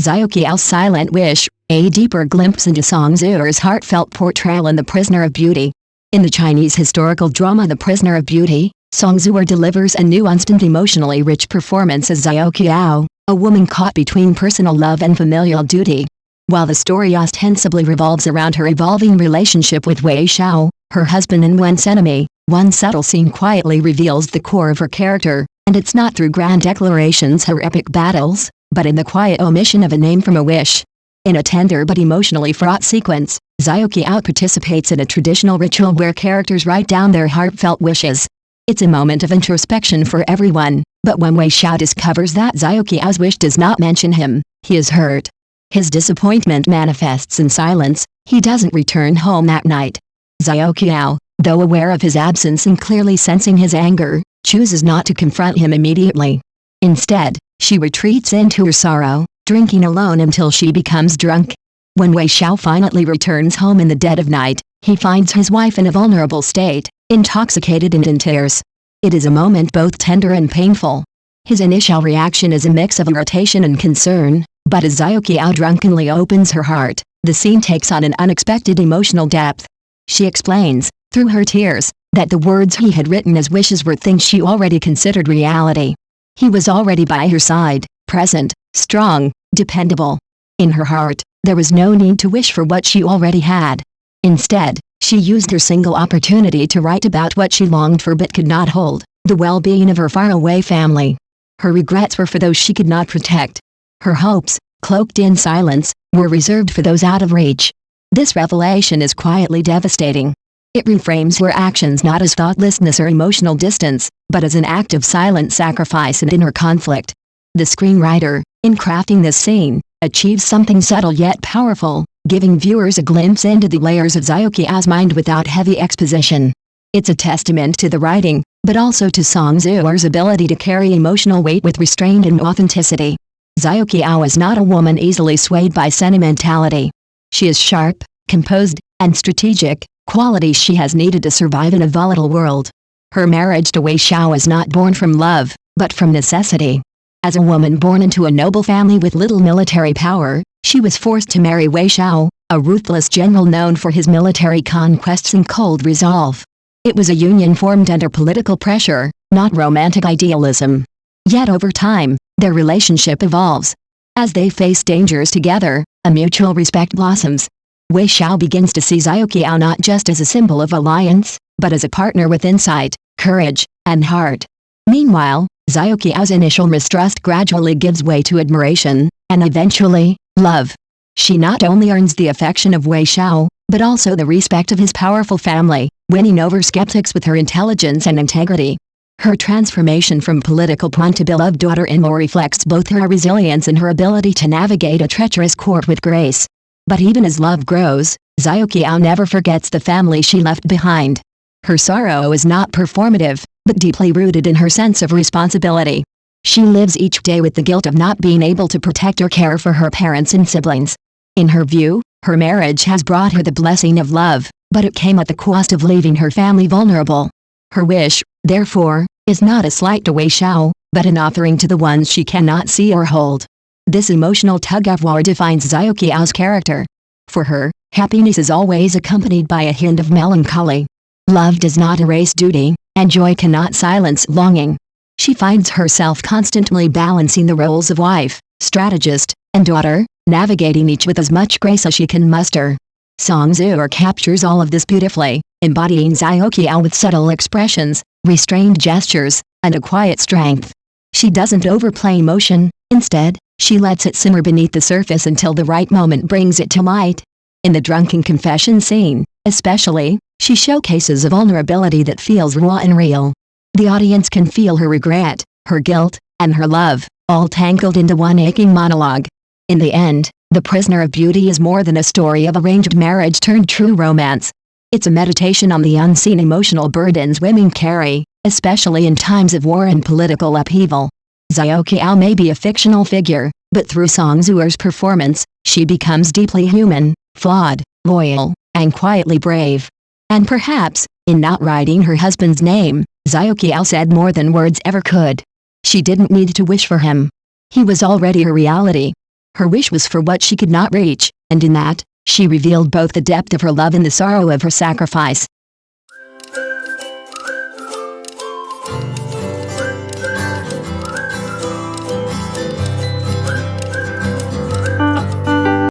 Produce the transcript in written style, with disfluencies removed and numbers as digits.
Qiao's silent wish, a deeper glimpse into Song Zu'er's heartfelt portrayal in The Prisoner of Beauty. In the Chinese historical drama The Prisoner of Beauty, Song Zu'er delivers a nuanced and emotionally rich performance as Qiao, a woman caught between personal love and familial duty. While the story ostensibly revolves around her evolving relationship with Xiao, her husband and once enemy, one subtle scene quietly reveals the core of her character, and it's not through grand declarations or epic battles, but in the quiet omission of a name from a wish. In a tender but emotionally fraught sequence, Qiao participates in a traditional ritual where characters write down their heartfelt wishes. It's a moment of introspection for everyone, but when Xiao discovers that Qiao's wish does not mention him, he is hurt. His disappointment manifests in silence. He doesn't return home that night. Qiao, though aware of his absence and clearly sensing his anger, chooses not to confront him immediately. Instead, she retreats into her sorrow, drinking alone until she becomes drunk. When Xiao finally returns home in the dead of night, he finds his wife in a vulnerable state, intoxicated and in tears. It is a moment both tender and painful. His initial reaction is a mix of irritation and concern, but as Qiao drunkenly opens her heart, the scene takes on an unexpected emotional depth. She explains, through her tears, that the words he had written as wishes were things she already considered reality. He was already by her side, present, strong, dependable. In her heart, there was no need to wish for what she already had. Instead, she used her single opportunity to write about what she longed for but could not hold, the well-being of her faraway family. Her regrets were for those she could not protect. Her hopes, cloaked in silence, were reserved for those out of reach. This revelation is quietly devastating. It reframes her actions not as thoughtlessness or emotional distance, but as an act of silent sacrifice and inner conflict. The screenwriter, in crafting this scene, achieves something subtle yet powerful, giving viewers a glimpse into the layers of Qiao's mind without heavy exposition. It's a testament to the writing, but also to Song Zu'er's ability to carry emotional weight with restraint and authenticity. Qiao is not a woman easily swayed by sentimentality. She is sharp, composed, and strategic, qualities she has needed to survive in a volatile world. Her marriage to Xiao is not born from love, but from necessity. As a woman born into a noble family with little military power, she was forced to marry Xiao, a ruthless general known for his military conquests and cold resolve. It was a union formed under political pressure, not romantic idealism. Yet over time, their relationship evolves. As they face dangers together, a mutual respect blossoms. Xiao begins to see Qiao not just as a symbol of alliance, but as a partner with insight, courage, and heart. Meanwhile, Qiao's initial mistrust gradually gives way to admiration, and eventually, love. She not only earns the affection of Xiao, but also the respect of his powerful family, winning over skeptics with her intelligence and integrity. Her transformation from political pawn to beloved daughter-in-law reflects both her resilience and her ability to navigate a treacherous court with grace. But even as love grows, Qiao never forgets the family she left behind. Her sorrow is not performative, but deeply rooted in her sense of responsibility. She lives each day with the guilt of not being able to protect or care for her parents and siblings. In her view, her marriage has brought her the blessing of love, but it came at the cost of leaving her family vulnerable. Her wish, therefore, is not a slight to Xiao, but an offering to the ones she cannot see or hold. This emotional tug-of-war defines Qiao's character. For her, happiness is always accompanied by a hint of melancholy. Love does not erase duty, and joy cannot silence longing. She finds herself constantly balancing the roles of wife, strategist, and daughter, navigating each with as much grace as she can muster. Song Zu'er captures all of this beautifully, embodying Qiao with subtle expressions, restrained gestures, and a quiet strength. She doesn't overplay emotion, instead, she lets it simmer beneath the surface until the right moment brings it to light. In the drunken confession scene, especially, she showcases a vulnerability that feels raw and real. The audience can feel her regret, her guilt, and her love, all tangled into one aching monologue. In the end, The Prisoner of Beauty is more than a story of arranged marriage turned true romance. It's a meditation on the unseen emotional burdens women carry, especially in times of war and political upheaval. Qiao may be a fictional figure, but through Song Zu'er's performance, she becomes deeply human, flawed, loyal, and quietly brave. And perhaps, in not writing her husband's name, Qiao said more than words ever could. She didn't need to wish for him. He was already her reality. Her wish was for what she could not reach, and in that, she revealed both the depth of her love and the sorrow of her sacrifice.